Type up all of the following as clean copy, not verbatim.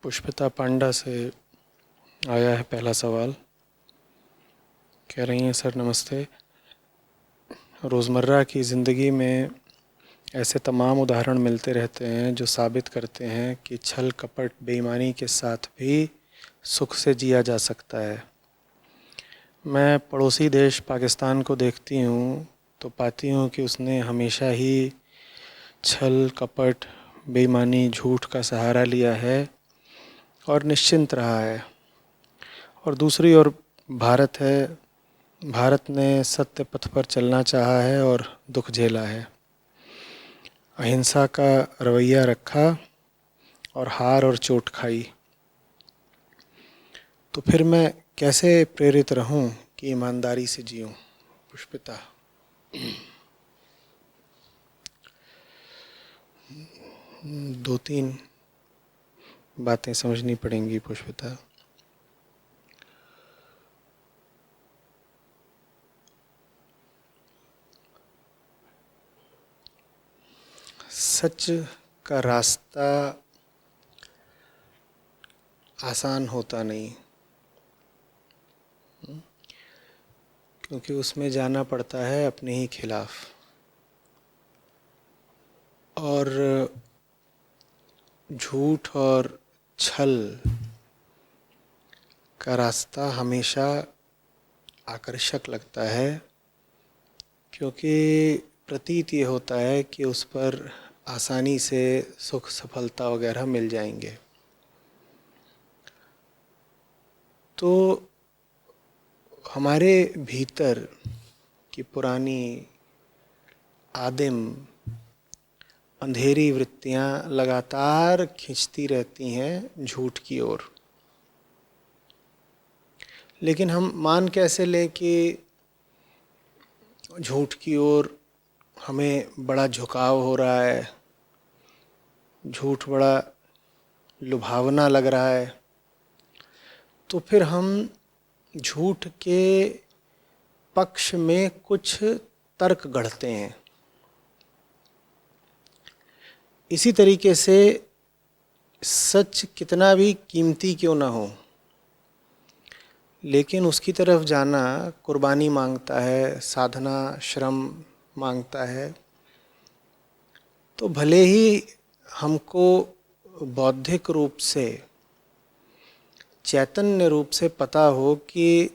पुष्पिता पांडा से आया है पहला सवाल। कह रही हैं, सर नमस्ते। रोज़मर्रा की ज़िंदगी में ऐसे तमाम उदाहरण मिलते रहते हैं जो साबित करते हैं कि छल कपट बेईमानी के साथ भी सुख से जिया जा सकता है। मैं पड़ोसी देश पाकिस्तान को देखती हूँ तो पाती हूँ कि उसने हमेशा ही छल कपट बेईमानी झूठ का सहारा लिया है और निश्चिंत रहा है। और दूसरी ओर भारत है, भारत ने सत्य पथ पर चलना चाहा है और दुख झेला है, अहिंसा का रवैया रखा और हार और चोट खाई। तो फिर मैं कैसे प्रेरित रहूं कि ईमानदारी से जीऊं? पुष्पिता, दो तीन बातें समझनी पड़ेंगी पुष्पिता। सच का रास्ता आसान होता नहीं, क्योंकि उसमें जाना पड़ता है अपने ही खिलाफ। और झूठ और छल का रास्ता हमेशा आकर्षक लगता है, क्योंकि प्रतीत ये होता है कि उस पर आसानी से सुख सफलता वगैरह मिल जाएंगे। तो हमारे भीतर की पुरानी आदिम अंधेरी वृत्तियां लगातार खींचती रहती हैं झूठ की ओर। लेकिन हम मान कैसे लें कि झूठ की ओर हमें बड़ा झुकाव हो रहा है, झूठ बड़ा लुभावना लग रहा है? तो फिर हम झूठ के पक्ष में कुछ तर्क गढ़ते हैं। इसी तरीके से सच कितना भी कीमती क्यों ना हो, लेकिन उसकी तरफ जाना कुर्बानी मांगता है, साधना श्रम मांगता है। तो भले ही हमको बौद्धिक रूप से, चैतन्य रूप से पता हो कि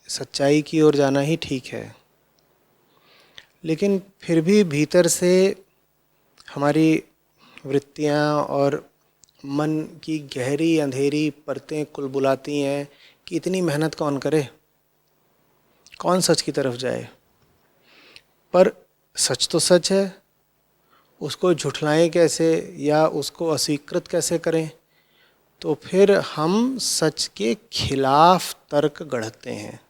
सच्चाई की ओर जाना ही ठीक है, लेकिन फिर भी भीतर से हमारी वृत्तियां और मन की गहरी अंधेरी परतें कुलबुलाती हैं कि इतनी मेहनत कौन करे, कौन सच की तरफ जाए। पर सच तो सच है, उसको झुठलाएं कैसे या उसको अस्वीकृत कैसे करें? तो फिर हम सच के खिलाफ तर्क गढ़ते हैं।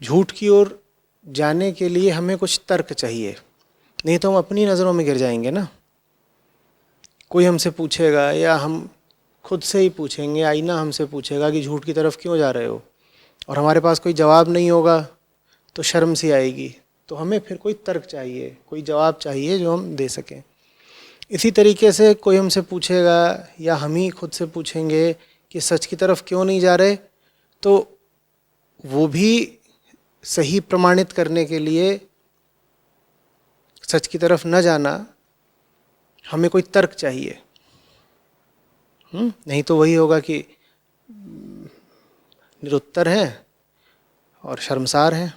झूठ की ओर जाने के लिए हमें कुछ तर्क चाहिए, नहीं तो हम अपनी नज़रों में गिर जाएंगे ना। कोई हमसे पूछेगा या हम खुद से ही पूछेंगे, आईना हमसे पूछेगा कि झूठ की तरफ क्यों जा रहे हो, और हमारे पास कोई जवाब नहीं होगा तो शर्म सी आएगी। तो हमें फिर कोई तर्क चाहिए, कोई जवाब चाहिए जो हम दे सकें। इसी तरीके से कोई हमसे पूछेगा या हम ही खुद से पूछेंगे कि सच की तरफ क्यों नहीं जा रहे, तो वो भी सही प्रमाणित करने के लिए सच की तरफ न जाना, हमें कोई तर्क चाहिए। नहीं तो वही होगा कि निरुत्तर हैं और शर्मसार हैं।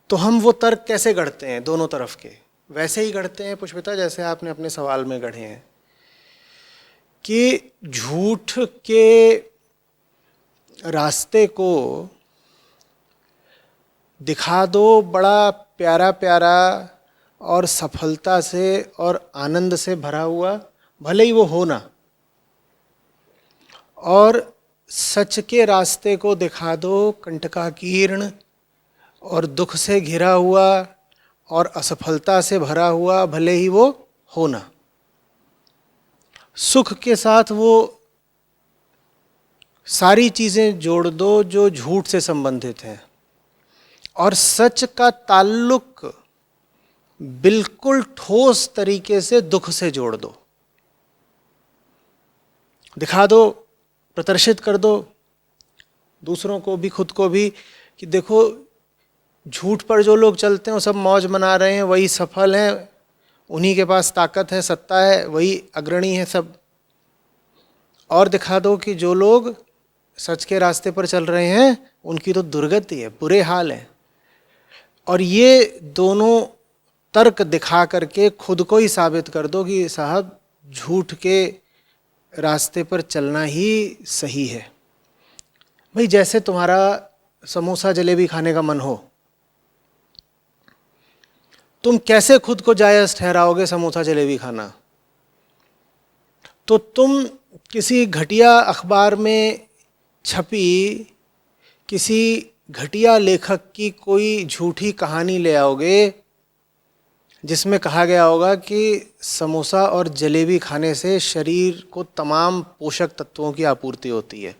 तो हम वो तर्क कैसे गढ़ते हैं? दोनों तरफ के वैसे ही गढ़ते हैं पुष्पिता, जैसे आपने अपने सवाल में गढ़े हैं कि झूठ के रास्ते को दिखा दो बड़ा प्यारा प्यारा और सफलता से और आनंद से भरा हुआ, भले ही वो हो ना। और सच के रास्ते को दिखा दो कंटकाकीर्ण और दुख से घिरा हुआ और असफलता से भरा हुआ, भले ही वो हो ना। सुख के साथ वो सारी चीज़ें जोड़ दो जो झूठ से संबंधित हैं, और सच का ताल्लुक बिल्कुल ठोस तरीके से दुख से जोड़ दो, दिखा दो, प्रदर्शित कर दो दूसरों को भी खुद को भी कि देखो झूठ पर जो लोग चलते हैं वो सब मौज मना रहे हैं, वही सफल हैं, उन्हीं के पास ताकत है, सत्ता है, वही अग्रणी है सब। और दिखा दो कि जो लोग सच के रास्ते पर चल रहे हैं उनकी तो दुर्गति है, बुरे हाल है। और ये दोनों तर्क दिखा करके खुद को ही साबित कर दो कि साहब झूठ के रास्ते पर चलना ही सही है। भाई जैसे तुम्हारा समोसा जलेबी खाने का मन हो, तुम कैसे खुद को जायज़ ठहराओगे समोसा जलेबी खाना? तो तुम किसी घटिया अखबार में छपी किसी घटिया लेखक की कोई झूठी कहानी ले आओगे जिसमें कहा गया होगा कि समोसा और जलेबी खाने से शरीर को तमाम पोषक तत्वों की आपूर्ति होती है।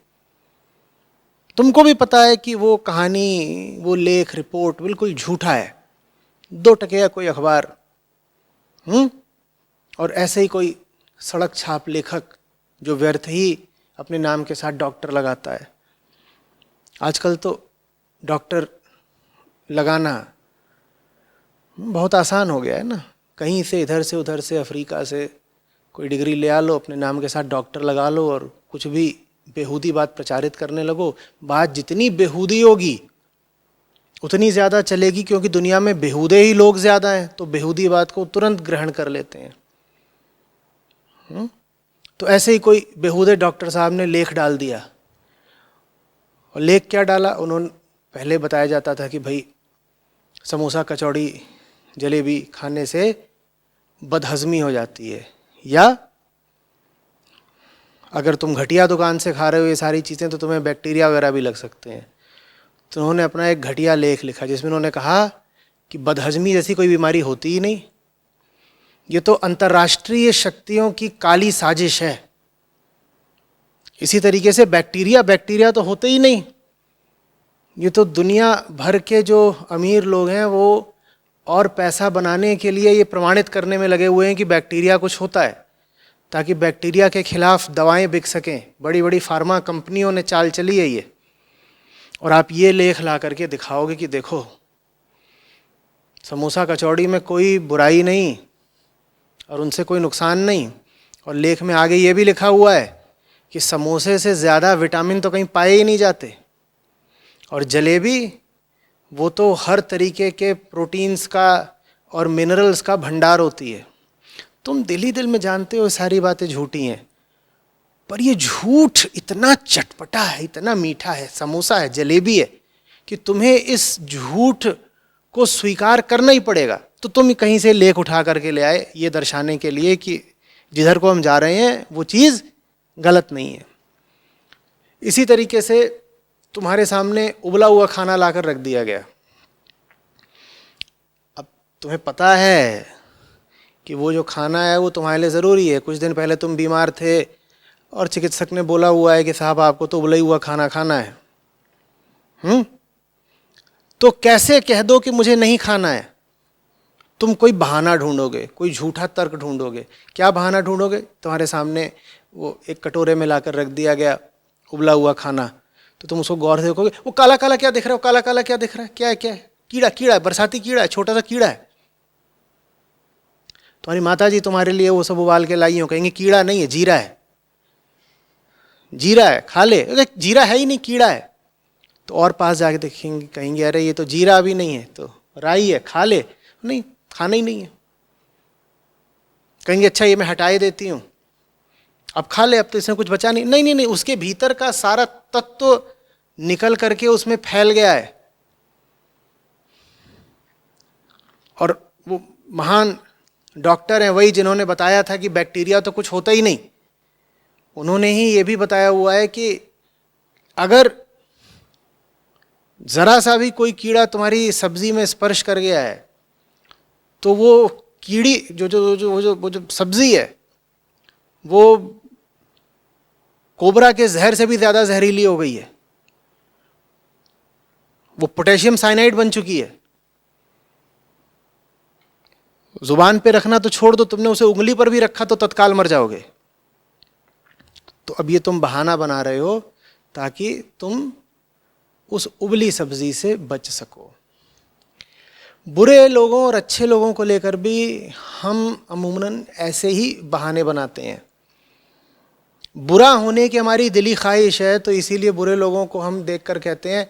तुमको भी पता है कि वो कहानी, वो लेख, रिपोर्ट बिल्कुल झूठा है, 2 टकिया कोई अखबार, और ऐसे ही कोई सड़क छाप लेखक जो व्यर्थ ही अपने नाम के साथ डॉक्टर लगाता है। आजकल तो डॉक्टर लगाना बहुत आसान हो गया है ना, कहीं से इधर से उधर से अफ्रीका से कोई डिग्री ले आ लो, अपने नाम के साथ डॉक्टर लगा लो और कुछ भी बेहूदी बात प्रचारित करने लगो। बात जितनी बेहूदी होगी उतनी ज़्यादा चलेगी, क्योंकि दुनिया में बेहूदे ही लोग ज़्यादा हैं, तो बेहूदी बात को तुरंत ग्रहण कर लेते हैं। तो ऐसे ही कोई बेहूदे डॉक्टर साहब ने लेख डाल दिया, और लेख क्या डाला उन्होंने, पहले बताया जाता था कि भाई समोसा कचौड़ी जलेबी खाने से बदहज़मी हो जाती है, या अगर तुम घटिया दुकान से खा रहे हो ये सारी चीज़ें तो तुम्हें बैक्टीरिया वगैरह भी लग सकते हैं। तो उन्होंने अपना एक घटिया लेख लिखा जिसमें उन्होंने कहा कि बदहज़मी जैसी कोई बीमारी होती ही नहीं, ये तो अंतर्राष्ट्रीय शक्तियों की काली साजिश है। इसी तरीके से बैक्टीरिया तो होते ही नहीं, ये तो दुनिया भर के जो अमीर लोग हैं वो और पैसा बनाने के लिए ये प्रमाणित करने में लगे हुए हैं कि बैक्टीरिया कुछ होता है, ताकि बैक्टीरिया के खिलाफ दवाएं बिक सकें। बड़ी बड़ी फार्मा कंपनियों ने चाल चली है ये। और आप ये लेख ला करके दिखाओगे कि देखो समोसा कचौड़ी में कोई बुराई नहीं और उनसे कोई नुकसान नहीं, और लेख में आगे ये भी लिखा हुआ है कि समोसे से ज़्यादा विटामिन तो कहीं पाए ही नहीं जाते, और जलेबी वो तो हर तरीके के प्रोटीन्स का और मिनरल्स का भंडार होती है। तुम दिल ही दिल में जानते हो सारी बातें झूठी हैं, पर ये झूठ इतना चटपटा है, इतना मीठा है, समोसा है, जलेबी है, कि तुम्हें इस झूठ को स्वीकार करना ही पड़ेगा। तो तुम कहीं से लेख उठा करके ले आए ये दर्शाने के लिए कि जिधर को हम जा रहे हैं वो चीज़ गलत नहीं है। इसी तरीके से तुम्हारे सामने उबला हुआ खाना लाकर रख दिया गया। अब तुम्हें पता है कि वो जो खाना है वो तुम्हारे लिए ज़रूरी है। कुछ दिन पहले तुम बीमार थे और चिकित्सक ने बोला हुआ है कि साहब आपको तो उबला हुआ खाना खाना है। तो कैसे कह दो कि मुझे नहीं खाना है? तुम कोई बहाना ढूंढोगे, कोई झूठा तर्क ढूंढोगे। क्या बहाना ढूंढोगे? तुम्हारे सामने वो एक कटोरे में लाकर रख दिया गया उबला हुआ खाना, तो तुम उसको गौर से देखोगे, वो काला काला क्या दिख रहा है, वो काला काला क्या दिख रहा है, क्या है, क्या है? कीड़ा, कीड़ा है, बरसाती कीड़ा है, छोटा सा कीड़ा है। तुम्हारी माता जी तुम्हारे लिए वो सब उबाल के लाई हो, कहेंगे कीड़ा नहीं है, जीरा है, जीरा है, खा ले। अरे जीरा है ही नहीं, कीड़ा है। तो और पास जाके देखेंगे, कहेंगे अरे ये तो जीरा भी नहीं है, तो राई है, खा ले। नहीं, खाना ही नहीं है। कहेंगे अच्छा ये मैं हटाए देती हूँ, अब खा ले, अब तो इसमें कुछ बचा नहीं। नहीं नहीं नहीं, उसके भीतर का सारा तत्व निकल करके उसमें फैल गया है। और वो महान डॉक्टर हैं वही जिन्होंने बताया था कि बैक्टीरिया तो कुछ होता ही नहीं। उन्होंने ही ये भी बताया हुआ है कि अगर जरा सा भी कोई कीड़ा तुम्हारी सब्जी में स्पर्श कर गया है तो वो कीड़ी जो सब्जी है वो कोबरा के जहर से भी ज्यादा जहरीली हो गई है, वो पोटेशियम साइनाइड बन चुकी है। जुबान पे रखना तो छोड़ दो, तुमने उसे उंगली पर भी रखा तो तत्काल मर जाओगे। तो अब ये तुम बहाना बना रहे हो ताकि तुम उस उबली सब्जी से बच सको। बुरे लोगों और अच्छे लोगों को लेकर भी हम अमूमन ऐसे ही बहाने बनाते हैं। बुरा होने की हमारी दिली ख्वाहिश है, तो इसीलिए बुरे लोगों को हम देखकर कहते हैं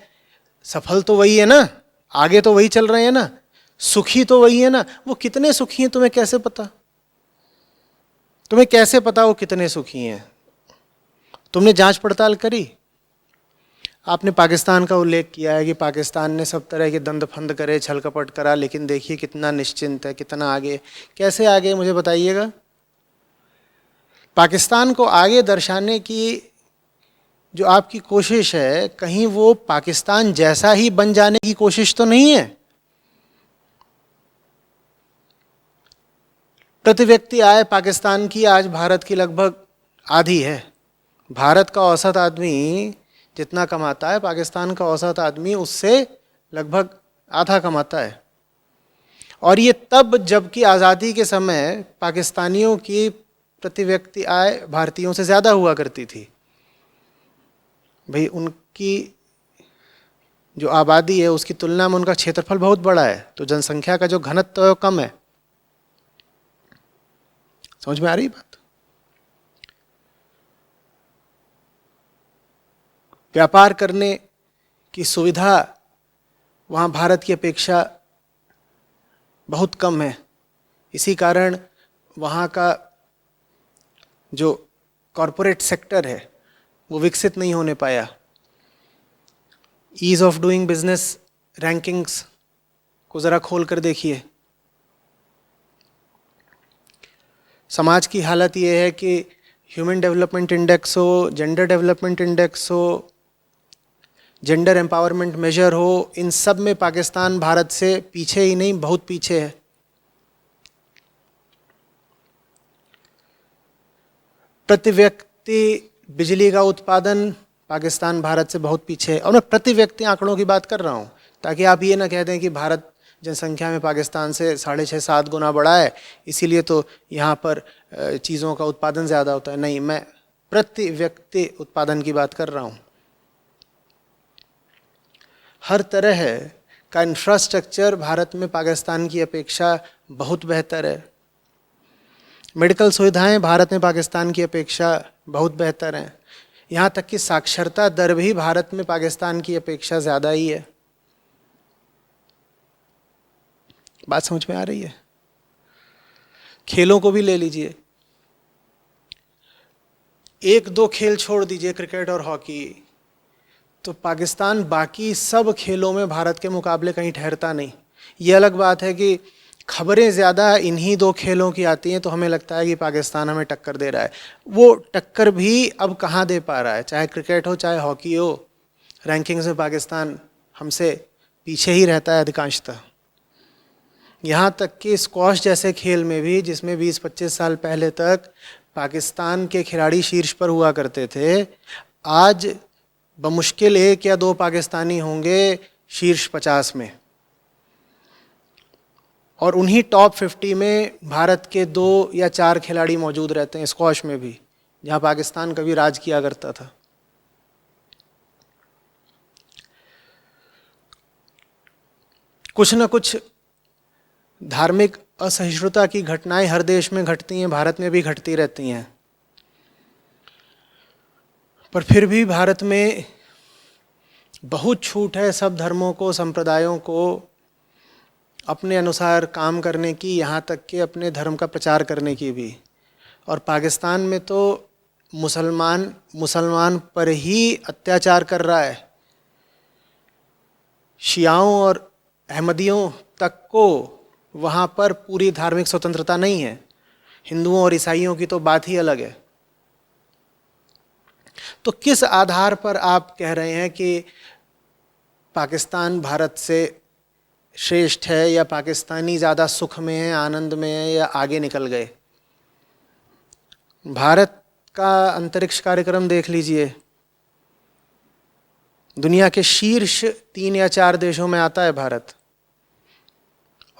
सफल तो वही है ना, आगे तो वही चल रहे हैं ना, सुखी तो वही है ना। वो कितने सुखी हैं तुम्हें कैसे पता? तुम्हें कैसे पता वो कितने सुखी हैं? तुमने जांच पड़ताल करी? आपने पाकिस्तान का उल्लेख किया है कि पाकिस्तान ने सब तरह के दंड फंद करे, छल कपट करा, लेकिन देखिए कितना निश्चिंत है, कितना आगे। कैसे आगे, मुझे बताइएगा। पाकिस्तान को आगे दर्शाने की जो आपकी कोशिश है, कहीं वो पाकिस्तान जैसा ही बन जाने की कोशिश तो नहीं है? प्रति व्यक्ति आय पाकिस्तान की आज भारत की लगभग आधी है। भारत का औसत आदमी जितना कमाता है, पाकिस्तान का औसत आदमी उससे लगभग आधा कमाता है। और ये तब जबकि आज़ादी के समय पाकिस्तानियों की प्रति व्यक्ति आय भारतीयों से ज़्यादा हुआ करती थी। भाई, उनकी जो आबादी है उसकी तुलना में उनका क्षेत्रफल बहुत बड़ा है, तो जनसंख्या का जो घनत्व है वो कम है। समझ में आ रही बात? व्यापार करने की सुविधा वहाँ भारत की अपेक्षा बहुत कम है। इसी कारण वहाँ का जो कॉरपोरेट सेक्टर है वो विकसित नहीं होने पाया। Ease of doing business rankings को ज़रा खोल कर देखिए। समाज की हालत ये है कि ह्यूमन डेवलपमेंट इंडेक्स हो, जेंडर डेवलपमेंट इंडेक्स हो, जेंडर एम्पावरमेंट मेजर हो, इन सब में पाकिस्तान भारत से पीछे ही नहीं, बहुत पीछे है। प्रति व्यक्ति बिजली का उत्पादन पाकिस्तान भारत से बहुत पीछे है। और मैं प्रति व्यक्ति आंकड़ों की बात कर रहा हूँ ताकि आप ये ना कह दें कि भारत जनसंख्या में पाकिस्तान से 6.5-7 गुना बड़ा है, इसीलिए तो यहाँ पर चीज़ों का उत्पादन ज़्यादा होता है। नहीं, मैं प्रति व्यक्ति उत्पादन की बात कर रहा हूँ। हर तरह का इंफ्रास्ट्रक्चर भारत में पाकिस्तान की अपेक्षा बहुत बेहतर है। मेडिकल सुविधाएं भारत में पाकिस्तान की अपेक्षा बहुत बेहतर हैं। यहाँ तक कि साक्षरता दर भी भारत में पाकिस्तान की अपेक्षा ज़्यादा ही है। बात समझ में आ रही है? खेलों को भी ले लीजिए, एक दो खेल छोड़ दीजिए, क्रिकेट और हॉकी, तो पाकिस्तान बाकी सब खेलों में भारत के मुकाबले कहीं ठहरता नहीं। ये अलग बात है कि खबरें ज़्यादा इन्हीं दो खेलों की आती हैं तो हमें लगता है कि पाकिस्तान हमें टक्कर दे रहा है। वो टक्कर भी अब कहाँ दे पा रहा है, चाहे क्रिकेट हो चाहे हॉकी हो, रैंकिंग्स में पाकिस्तान हमसे पीछे ही रहता है अधिकांशतः। यहाँ तक कि स्क्वॉश जैसे खेल में भी, जिसमें 20-25 साल पहले तक पाकिस्तान के खिलाड़ी शीर्ष पर हुआ करते थे, आज बमुश्किल 1 या 2 पाकिस्तानी होंगे शीर्ष 50 में। और उन्हीं टॉप 50 में भारत के 2 या 4 खिलाड़ी मौजूद रहते हैं, स्क्वॉश में भी, जहाँ पाकिस्तान कभी राज किया करता था। कुछ न कुछ धार्मिक असहिष्णुता की घटनाएं हर देश में घटती हैं, भारत में भी घटती रहती हैं, पर फिर भी भारत में बहुत छूट है सब धर्मों को, संप्रदायों को अपने अनुसार काम करने की, यहाँ तक कि अपने धर्म का प्रचार करने की भी। और पाकिस्तान में तो मुसलमान पर ही अत्याचार कर रहा है। शियाओं और अहमदियों तक को वहाँ पर पूरी धार्मिक स्वतंत्रता नहीं है। हिंदुओं और ईसाइयों की तो बात ही अलग है। तो किस आधार पर आप कह रहे हैं कि पाकिस्तान भारत से श्रेष्ठ है, या पाकिस्तानी ज़्यादा सुख में है, आनंद में है, या आगे निकल गए? भारत का अंतरिक्ष कार्यक्रम देख लीजिए, दुनिया के शीर्ष 3 या 4 देशों में आता है भारत।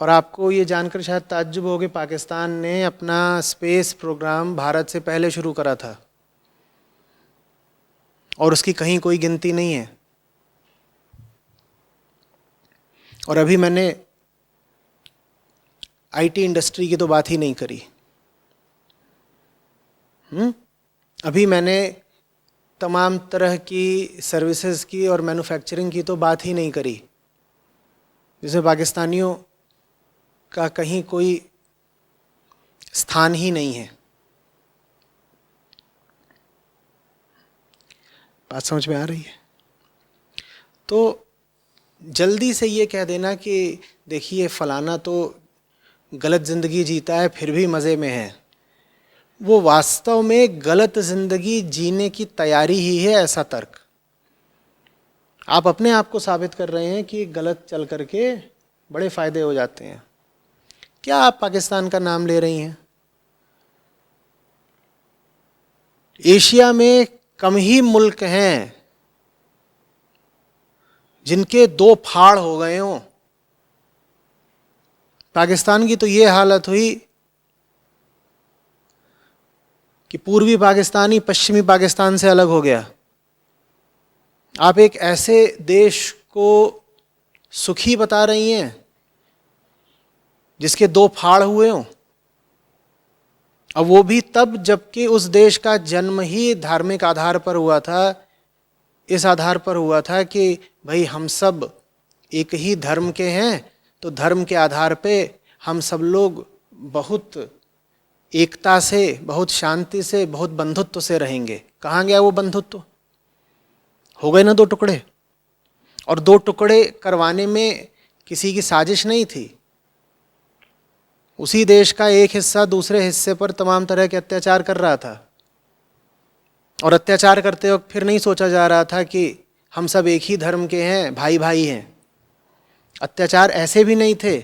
और आपको ये जानकर शायद ताज्जुब हो कि पाकिस्तान ने अपना स्पेस प्रोग्राम भारत से पहले शुरू करा था और उसकी कहीं कोई गिनती नहीं है। और अभी मैंने आईटी इंडस्ट्री की तो बात ही नहीं करी। अभी मैंने तमाम तरह की सर्विसेज की और मैन्युफैक्चरिंग की तो बात ही नहीं करी, जिसमें पाकिस्तानियों का कहीं कोई स्थान ही नहीं है। बात समझ में आ रही है? तो जल्दी से ये कह देना कि देखिए फलाना तो गलत ज़िंदगी जीता है फिर भी मज़े में है, वो वास्तव में गलत ज़िंदगी जीने की तैयारी ही है, ऐसा तर्क। आप अपने आप को साबित कर रहे हैं कि गलत चल करके बड़े फ़ायदे हो जाते हैं। क्या आप पाकिस्तान का नाम ले रही हैं? एशिया में कम ही मुल्क हैं जिनके दो फाड़ हो गए हों। पाकिस्तान की तो ये हालत हुई कि पूर्वी पाकिस्तान ही पश्चिमी पाकिस्तान से अलग हो गया। आप एक ऐसे देश को सुखी बता रही हैं जिसके दो फाड़ हुए हों, अब वो भी तब जबकि उस देश का जन्म ही धार्मिक आधार पर हुआ था, इस आधार पर हुआ था कि भाई हम सब एक ही धर्म के हैं, तो धर्म के आधार पे हम सब लोग बहुत एकता से, बहुत शांति से, बहुत बंधुत्व से रहेंगे। कहाँ गया वो बंधुत्व? हो गए ना दो टुकड़े। और दो टुकड़े करवाने में किसी की साजिश नहीं थी। उसी देश का एक हिस्सा दूसरे हिस्से पर तमाम तरह के अत्याचार कर रहा था, और अत्याचार करते वक्त फिर नहीं सोचा जा रहा था कि हम सब एक ही धर्म के हैं, भाई भाई हैं। अत्याचार ऐसे भी नहीं थे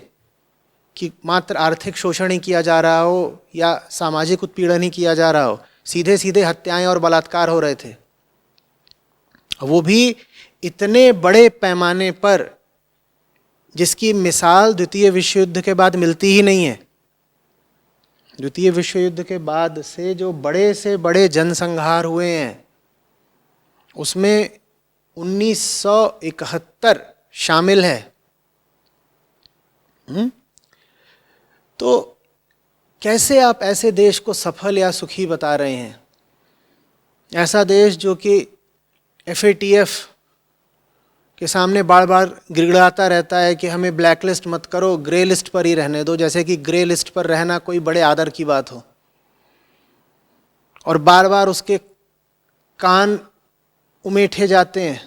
कि मात्र आर्थिक शोषण ही किया जा रहा हो या सामाजिक उत्पीड़न ही किया जा रहा हो, सीधे सीधे हत्याएं और बलात्कार हो रहे थे। वो भी इतने बड़े पैमाने पर जिसकी मिसाल द्वितीय विश्व युद्ध के बाद मिलती ही नहीं है। द्वितीय विश्व युद्ध के बाद से जो बड़े से बड़े जनसंहार हुए हैं उसमें 1971 शामिल है। तो कैसे आप ऐसे देश को सफल या सुखी बता रहे हैं? ऐसा देश जो कि FATF के सामने बार बार गिड़गिड़ाता रहता है कि हमें ब्लैक लिस्ट मत करो, ग्रे लिस्ट पर ही रहने दो, जैसे कि ग्रे लिस्ट पर रहना कोई बड़े आदर की बात हो। और बार बार उसके कान उमेठे जाते हैं,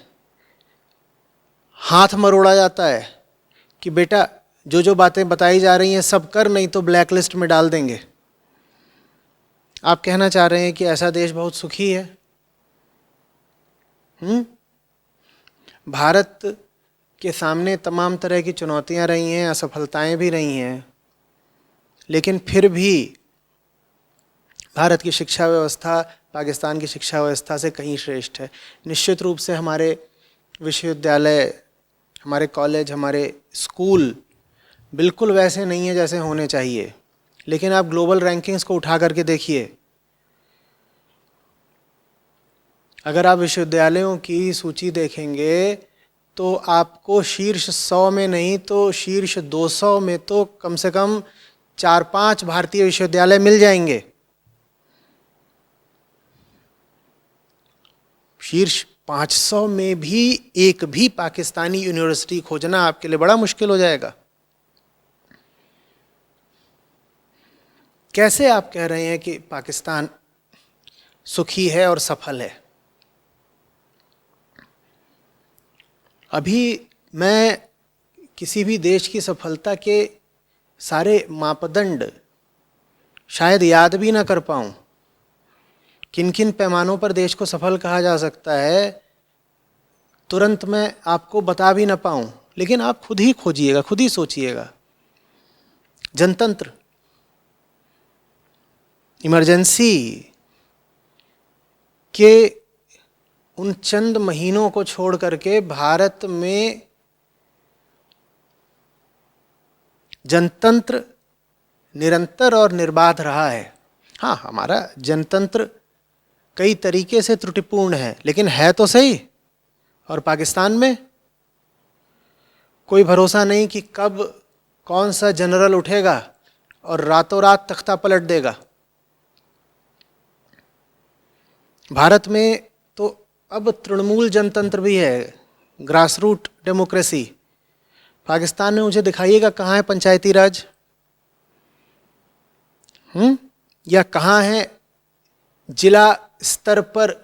हाथ मरोड़ा जाता है कि बेटा जो जो बातें बताई जा रही हैं सब कर, नहीं तो ब्लैक लिस्ट में डाल देंगे। आप कहना चाह रहे हैं कि ऐसा देश बहुत सुखी है? भारत के सामने तमाम तरह की चुनौतियां रही हैं, असफलताएं भी रही हैं, लेकिन फिर भी भारत की शिक्षा व्यवस्था पाकिस्तान की शिक्षा व्यवस्था से कहीं श्रेष्ठ है। निश्चित रूप से हमारे विश्वविद्यालय, हमारे कॉलेज, हमारे स्कूल बिल्कुल वैसे नहीं है जैसे होने चाहिए, लेकिन आप ग्लोबल रैंकिंग्स को उठा करके देखिए। अगर आप विश्वविद्यालयों की सूची देखेंगे तो आपको शीर्ष 100 में नहीं तो शीर्ष 200 में तो कम से कम 4-5 भारतीय विश्वविद्यालय मिल जाएंगे। शीर्ष 500 में भी एक भी पाकिस्तानी यूनिवर्सिटी खोजना आपके लिए बड़ा मुश्किल हो जाएगा। कैसे आप कह रहे हैं कि पाकिस्तान सुखी है और सफल है? अभी मैं किसी भी देश की सफलता के सारे मापदंड शायद याद भी ना कर पाऊँ। किन किन पैमानों पर देश को सफल कहा जा सकता है तुरंत मैं आपको बता भी ना पाऊँ, लेकिन आप खुद ही खोजिएगा, खुद ही सोचिएगा। जनतंत्र, इमरजेंसी के उन चंद महीनों को छोड़ करके भारत में जनतंत्र निरंतर और निर्बाध रहा है। हाँ, हमारा जनतंत्र कई तरीके से त्रुटिपूर्ण है, लेकिन है तो सही। और पाकिस्तान में कोई भरोसा नहीं कि कब कौन सा जनरल उठेगा और रातों रात तख्ता पलट देगा। भारत में तो अब तृणमूल जनतंत्र भी है, ग्रास रूट डेमोक्रेसी। पाकिस्तान में मुझे दिखाइएगा कहाँ है पंचायती राज, या कहाँ है जिला स्तर पर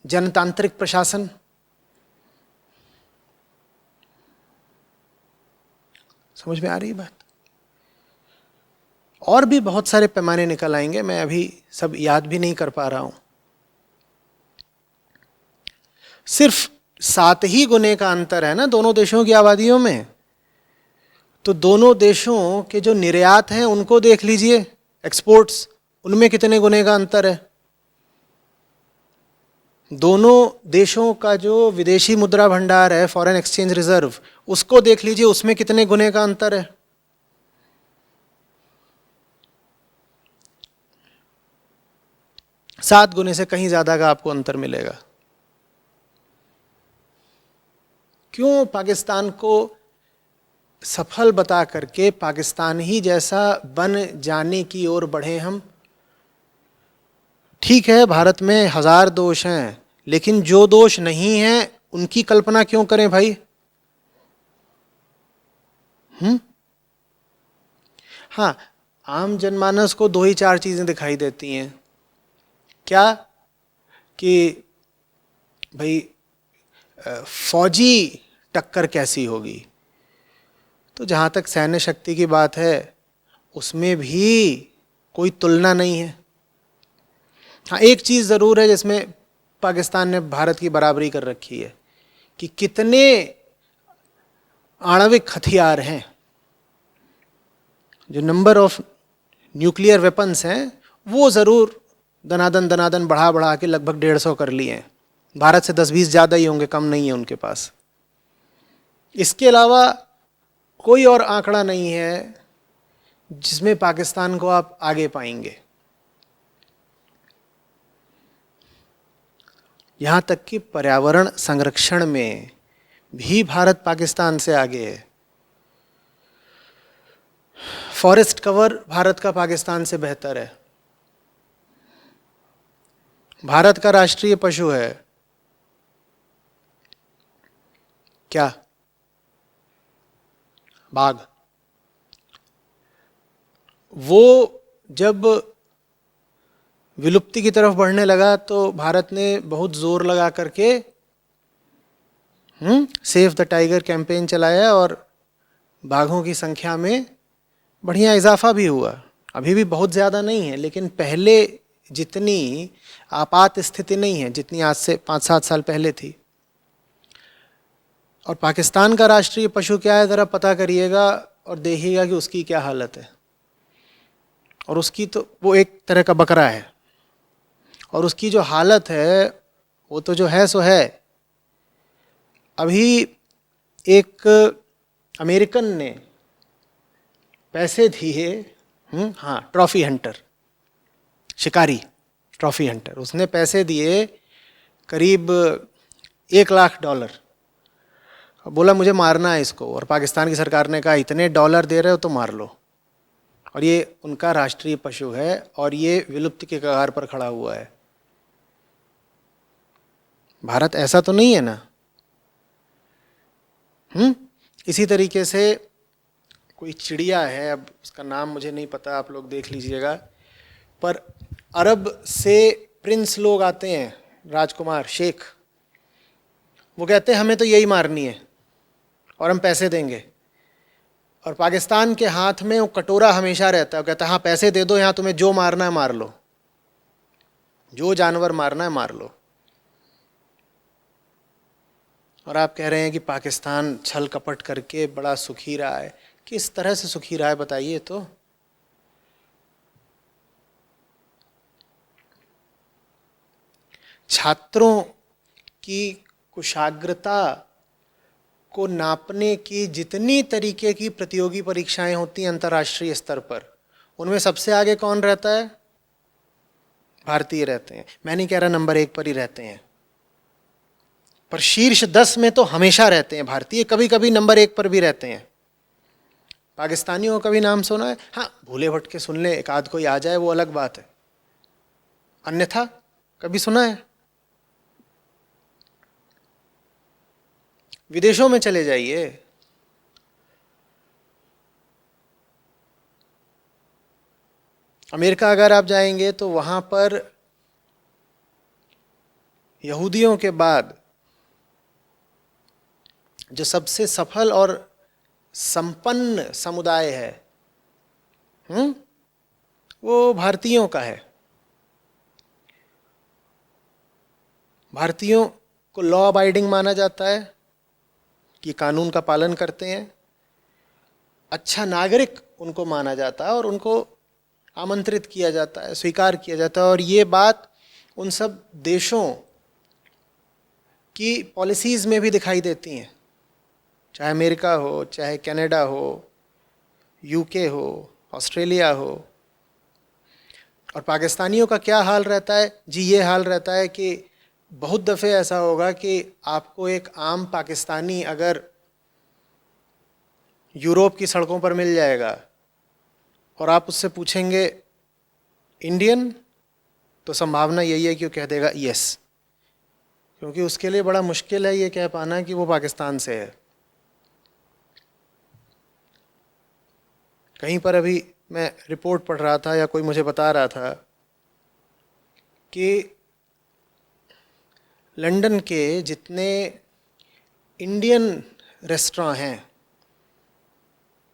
जनतांत्रिक प्रशासन। समझ में आ रही बात? और भी बहुत सारे पैमाने निकल आएंगे, मैं अभी सब याद भी नहीं कर पा रहा हूं। सिर्फ 7 ही गुने का अंतर है ना दोनों देशों की आबादियों में। तो दोनों देशों के जो निर्यात हैं उनको देख लीजिए, एक्सपोर्ट्स, उनमें कितने गुने का अंतर है। दोनों देशों का जो विदेशी मुद्रा भंडार है, फॉरेन एक्सचेंज रिजर्व, उसको देख लीजिए, उसमें कितने गुने का अंतर है। सात गुने से कहीं ज्यादा का आपको अंतर मिलेगा। क्यों पाकिस्तान को सफल बता करके पाकिस्तान ही जैसा बन जाने की ओर बढ़े हम? ठीक है, भारत में 1000 दोष हैं, लेकिन जो दोष नहीं हैं उनकी कल्पना क्यों करें भाई? हाँ, आम जनमानस को 2 ही 4 चीजें दिखाई देती हैं। क्या? कि भाई फौजी टक्कर कैसी होगी। तो जहां तक सैन्य शक्ति की बात है उसमें भी कोई तुलना नहीं है। हाँ, एक चीज जरूर है जिसमें पाकिस्तान ने भारत की बराबरी कर रखी है कि कितने आणविक हथियार हैं। जो नंबर ऑफ न्यूक्लियर वेपन्स हैं वो जरूर दनादन दनादन बढ़ा बढ़ा के लगभग 150 कर लिए हैं। भारत से 10-20 ज़्यादा ही होंगे, कम नहीं है उनके पास। इसके अलावा कोई और आंकड़ा नहीं है जिसमें पाकिस्तान को आप आगे पाएंगे। यहाँ तक कि पर्यावरण संरक्षण में भी भारत पाकिस्तान से आगे है। फॉरेस्ट कवर भारत का पाकिस्तान से बेहतर है। भारत का राष्ट्रीय पशु है क्या? बाघ। वो जब विलुप्ति की तरफ बढ़ने लगा तो भारत ने बहुत जोर लगा करके सेव द टाइगर कैंपेन चलाया और बाघों की संख्या में बढ़िया इजाफा भी हुआ। अभी भी बहुत ज़्यादा नहीं है, लेकिन पहले जितनी आपात स्थिति नहीं है जितनी आज से 5-7 साल पहले थी। और पाकिस्तान का राष्ट्रीय पशु क्या है ज़रा पता करिएगा और देखिएगा कि उसकी क्या हालत है। और उसकी तो वो एक तरह का बकरा है, और उसकी जो हालत है वो तो जो है सो है। अभी एक अमेरिकन ने पैसे दिए, हाँ, ट्रॉफी हंटर, शिकारी ट्रॉफी हंटर, उसने पैसे दिए करीब $1,00,000। बोला मुझे मारना है इसको, और पाकिस्तान की सरकार ने कहा इतने डॉलर दे रहे हो तो मार लो। और ये उनका राष्ट्रीय पशु है और ये विलुप्ति के कगार पर खड़ा हुआ है। भारत ऐसा तो नहीं है ना। इसी तरीके से कोई चिड़िया है, अब उसका नाम मुझे नहीं पता, आप लोग देख लीजिएगा, पर अरब से प्रिंस लोग आते हैं, राजकुमार, शेख, वो कहते हैं हमें तो यही मारनी है और हम पैसे देंगे। और पाकिस्तान के हाथ में वो कटोरा हमेशा रहता है, वो कहता है हाँ पैसे दे दो, यहाँ तुम्हें जो मारना है मार लो, जो जानवर मारना है मार लो। और आप कह रहे हैं कि पाकिस्तान छल कपट करके बड़ा सुखी रहा है। किस तरह से सुखी रहा है बताइए तो। छात्रों की कुशाग्रता को नापने की जितनी तरीके की प्रतियोगी परीक्षाएं होती हैं अंतर्राष्ट्रीय स्तर पर, उनमें सबसे आगे कौन रहता है? भारतीय रहते हैं। मैं नहीं कह रहा नंबर 1 पर ही रहते हैं, पर शीर्ष 10 में तो हमेशा रहते हैं भारतीय, कभी कभी नंबर 1 पर भी रहते हैं। पाकिस्तानियों का कभी नाम सुना है? हाँ, भूले भटके सुन ले, एक आध कोई आ जाए वो अलग बात है, अन्यथा कभी सुना है? विदेशों में चले जाइए, अमेरिका अगर आप जाएंगे तो वहां पर यहूदियों के बाद जो सबसे सफल और संपन्न समुदाय है, वो भारतीयों का है। भारतीयों को लॉ अबाइडिंग माना जाता है कि कानून का पालन करते हैं, अच्छा नागरिक उनको माना जाता है और उनको आमंत्रित किया जाता है, स्वीकार किया जाता है। और ये बात उन सब देशों की पॉलिसीज़ में भी दिखाई देती हैं, चाहे अमेरिका हो, चाहे कनाडा हो, यूके हो, ऑस्ट्रेलिया हो। और पाकिस्तानियों का क्या हाल रहता है जी? ये हाल रहता है कि बहुत दफ़े ऐसा होगा कि आपको एक आम पाकिस्तानी अगर यूरोप की सड़कों पर मिल जाएगा और आप उससे पूछेंगे इंडियन, तो संभावना यही है कि वो कह देगा यस, क्योंकि उसके लिए बड़ा मुश्किल है ये कह पाना कि वो पाकिस्तान से है। कहीं पर अभी मैं रिपोर्ट पढ़ रहा था या कोई मुझे बता रहा था कि लंदन के जितने इंडियन रेस्टोरेंट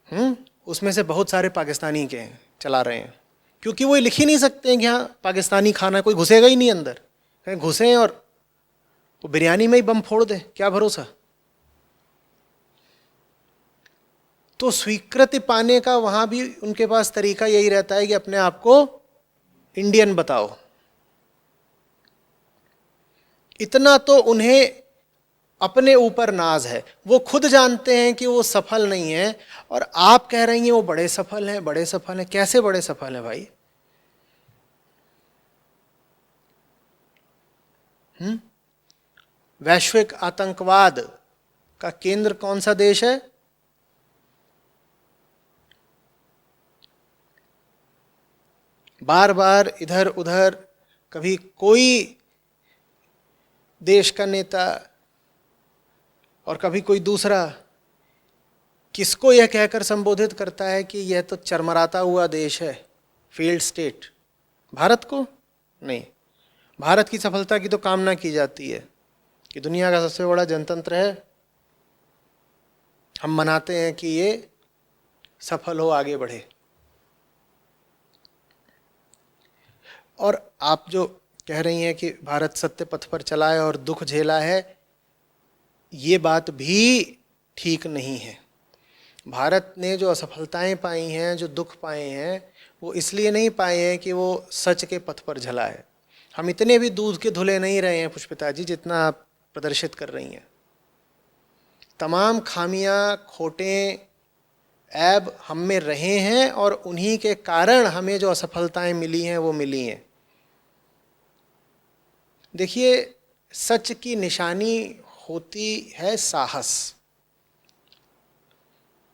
हैं, उसमें से बहुत सारे पाकिस्तानी के हैं, चला रहे हैं, क्योंकि वो लिख ही नहीं सकते हैं कि हाँ पाकिस्तानी खाना, कोई घुसेगा ही नहीं अंदर। कहीं घुसे और वो बिरयानी में ही बम फोड़ दे, क्या भरोसा। तो स्वीकृति पाने का वहाँ भी उनके पास तरीका यही रहता है कि अपने आप को इंडियन बताओ। इतना तो उन्हें अपने ऊपर नाज है, वो खुद जानते हैं कि वो सफल नहीं है, और आप कह रही हैं वो बड़े सफल हैं, बड़े सफल हैं। कैसे बड़े सफल हैं भाई? वैश्विक आतंकवाद का केंद्र कौन सा देश है? बार बार इधर उधर कभी कोई देश का नेता और कभी कोई दूसरा किसको यह कहकर संबोधित करता है कि यह तो चरमराता हुआ देश है, फेल्ड स्टेट। भारत को नहीं, भारत की सफलता की तो कामना की जाती है कि दुनिया का सबसे बड़ा जनतंत्र है, हम मनाते हैं कि ये सफल हो, आगे बढ़े। और आप जो कह रही हैं कि भारत सत्य पथ पर चला है और दुख झेला है, ये बात भी ठीक नहीं है। भारत ने जो असफलताएं पाई हैं, जो दुख पाए हैं, वो इसलिए नहीं पाए हैं कि वो सच के पथ पर चला है। हम इतने भी दूध के धुले नहीं रहे हैं पुष्पिता जी, जितना आप प्रदर्शित कर रही हैं। तमाम खामियां, खोटें, ऐब हम में रहे हैं और उन्हीं के कारण हमें जो असफलताएं मिली हैं वो मिली हैं। देखिए, सच की निशानी होती है साहस।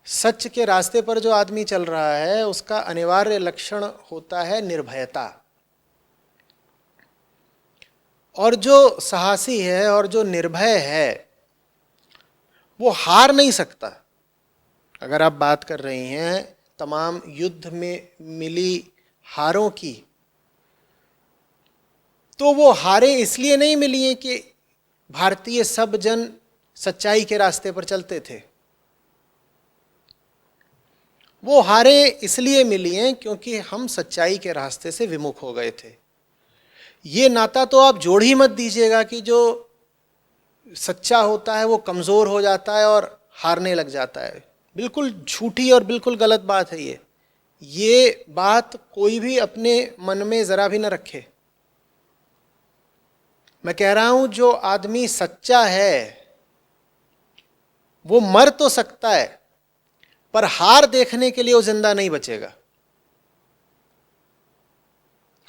सच के रास्ते पर जो आदमी चल रहा है उसका अनिवार्य लक्षण होता है निर्भयता। और जो साहसी है और जो निर्भय है वो हार नहीं सकता। अगर आप बात कर रही हैं तमाम युद्ध में मिली हारों की, तो वो हारें इसलिए नहीं मिली हैं कि भारतीय सब जन सच्चाई के रास्ते पर चलते थे। वो हारें इसलिए मिली हैं क्योंकि हम सच्चाई के रास्ते से विमुख हो गए थे। ये नाता तो आप जोड़ ही मत दीजिएगा कि जो सच्चा होता है वो कमज़ोर हो जाता है और हारने लग जाता है। बिल्कुल झूठी और बिल्कुल गलत बात है ये बात कोई भी अपने मन में ज़रा भी न रखे। मैं कह रहा हूं जो आदमी सच्चा है वो मर तो सकता है, पर हार देखने के लिए वो जिंदा नहीं बचेगा।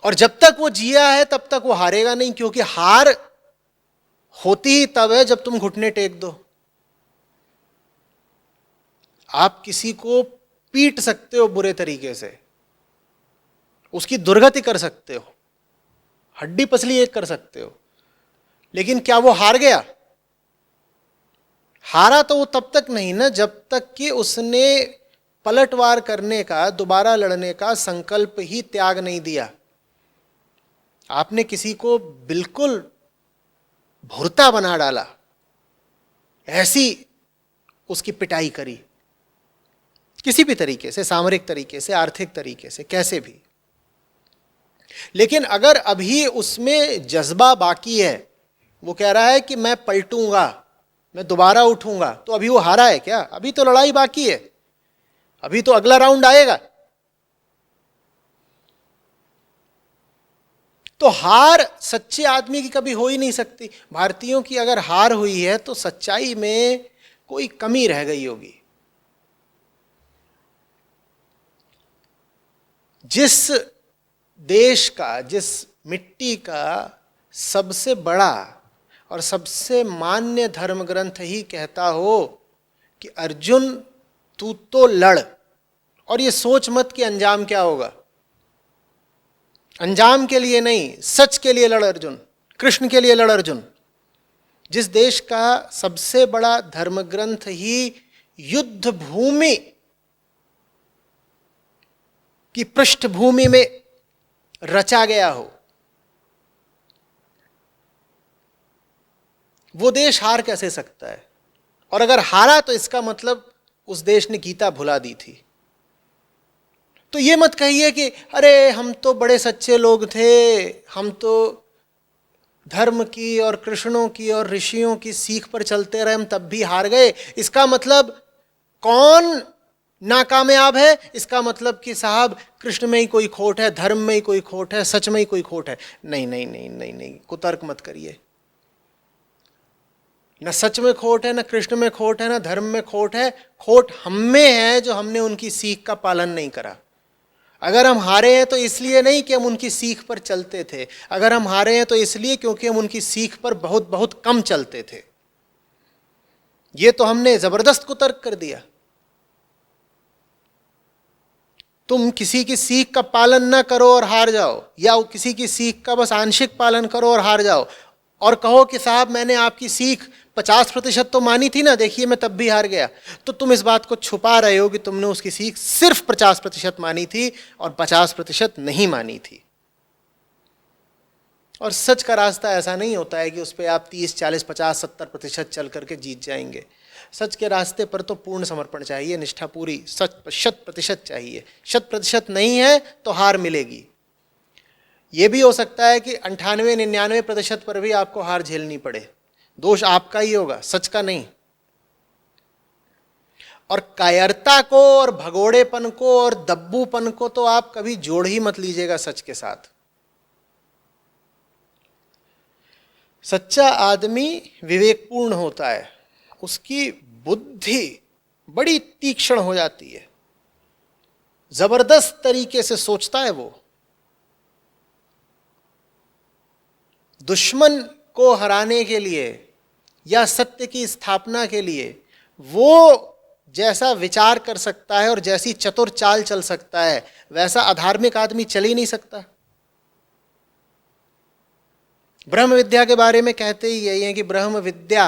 और जब तक वो जिया है तब तक वो हारेगा नहीं, क्योंकि हार होती ही तब है जब तुम घुटने टेक दो। आप किसी को पीट सकते हो बुरे तरीके से, उसकी दुर्गति कर सकते हो, हड्डी पसली एक कर सकते हो, लेकिन क्या वो हार गया? हारा तो वो तब तक नहीं ना, जब तक कि उसने पलटवार करने का, दोबारा लड़ने का संकल्प ही त्याग नहीं दिया। आपने किसी को बिल्कुल भुरता बना डाला, ऐसी उसकी पिटाई करी, किसी भी तरीके से, सामरिक तरीके से, आर्थिक तरीके से, कैसे भी। लेकिन अगर अभी उसमें जज्बा बाकी है, वो कह रहा है कि मैं पलटूंगा, मैं दोबारा उठूंगा, तो अभी वो हारा है क्या? अभी तो लड़ाई बाकी है, अभी तो अगला राउंड आएगा। तो हार सच्चे आदमी की कभी हो ही नहीं सकती। भारतीयों की अगर हार हुई है तो सच्चाई में कोई कमी रह गई होगी। जिस देश का, जिस मिट्टी का सबसे बड़ा और सबसे मान्य धर्म ग्रंथ ही कहता हो कि अर्जुन तू तो लड़, और ये सोच मत कि अंजाम क्या होगा, अंजाम के लिए नहीं, सच के लिए लड़ अर्जुन, कृष्ण के लिए लड़ अर्जुन। जिस देश का सबसे बड़ा धर्म ग्रंथ ही युद्ध भूमि की पृष्ठभूमि में रचा गया हो, वो देश हार कैसे सकता है? और अगर हारा तो इसका मतलब उस देश ने गीता भुला दी थी। तो ये मत कहिए कि अरे हम तो बड़े सच्चे लोग थे, हम तो धर्म की और कृष्णों की और ऋषियों की सीख पर चलते रहे, हम तब भी हार गए। इसका मतलब कौन नाकामयाब है? इसका मतलब कि साहब कृष्ण में ही कोई खोट है, धर्म में ही कोई खोट है, सच में ही कोई खोट है। नहीं नहीं नहीं नहीं नहीं, कुतर्क मत करिए। न सच में खोट है, न कृष्ण में खोट है, न धर्म में खोट है। खोट हम में है जो हमने उनकी सीख का पालन नहीं करा। अगर हम हारे हैं तो इसलिए नहीं कि हम उनकी सीख पर चलते थे, अगर हम हारे हैं तो इसलिए क्योंकि हम उनकी सीख पर बहुत बहुत कम चलते थे। ये तो हमने जबरदस्त कुतर्क कर दिया। तुम किसी की सीख का पालन ना करो और हार जाओ, या किसी की सीख का बस आंशिक पालन करो और हार जाओ, और कहो कि साहब मैंने आपकी सीख 50% तो मानी थी ना, देखिए मैं तब भी हार गया। तो तुम इस बात को छुपा रहे हो कि तुमने उसकी सीख सिर्फ 50% मानी थी और 50% नहीं मानी थी। और सच का रास्ता ऐसा नहीं होता है कि उस पर आप 30, 40, 50, 70% चल करके जीत जाएंगे। सच के रास्ते पर तो पूर्ण समर्पण चाहिए, निष्ठा पूरी, 100% चाहिए। 100% नहीं है तो हार मिलेगी। ये भी हो सकता है कि 98, 99% पर भी आपको हार झेलनी पड़े। दोष आपका ही होगा, सच का नहीं। और कायरता को और भगोड़ेपन को और दब्बूपन को तो आप कभी जोड़ ही मत लीजिएगा सच के साथ। सच्चा आदमी विवेकपूर्ण होता है, उसकी बुद्धि बड़ी तीक्ष्ण हो जाती है, जबरदस्त तरीके से सोचता है। वो दुश्मन को हराने के लिए या सत्य की स्थापना के लिए वो जैसा विचार कर सकता है और जैसी चतुर चाल चल सकता है, वैसा अधार्मिक आदमी चल ही नहीं सकता। ब्रह्म विद्या के बारे में कहते ही यही है कि ब्रह्म विद्या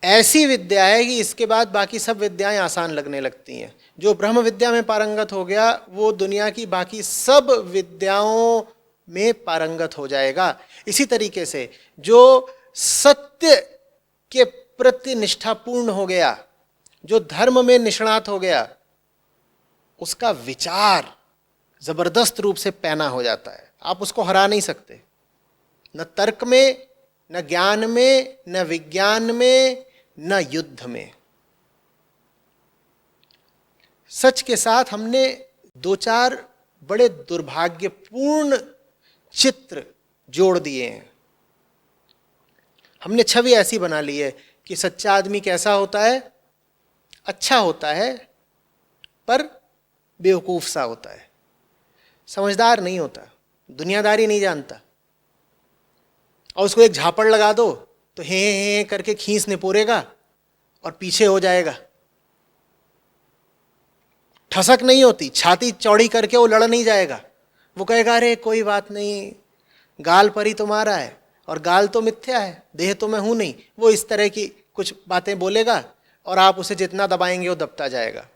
ऐसी विद्या है कि इसके बाद बाकी सब विद्याएं आसान लगने लगती हैं। जो ब्रह्म विद्या में पारंगत हो गया वो दुनिया की बाकी सब विद्याओं में पारंगत हो जाएगा। इसी तरीके से जो सत्य के प्रति निष्ठापूर्ण हो गया, जो धर्म में निष्णात हो गया, उसका विचार जबरदस्त रूप से पैना हो जाता है। आप उसको हरा नहीं सकते, न तर्क में, न ज्ञान में, न विज्ञान में, न युद्ध में। सच के साथ हमने दो चार बड़े दुर्भाग्यपूर्ण चित्र जोड़ दिए हैं। हमने छवि ऐसी बना ली है कि सच्चा आदमी कैसा होता है? अच्छा होता है पर बेवकूफ सा होता है, समझदार नहीं होता, दुनियादारी नहीं जानता। और उसको एक झापड़ लगा दो तो हे करके खींच निपोरेगा और पीछे हो जाएगा। ठसक नहीं होती, छाती चौड़ी करके वो लड़ नहीं जाएगा। वो कहेगा अरे कोई बात नहीं, गाल पर ही तुम्हारा है और गाल तो मिथ्या है, देह तो मैं हूं नहीं। वो इस तरह की कुछ बातें बोलेगा और आप उसे जितना दबाएंगे वो दबता जाएगा।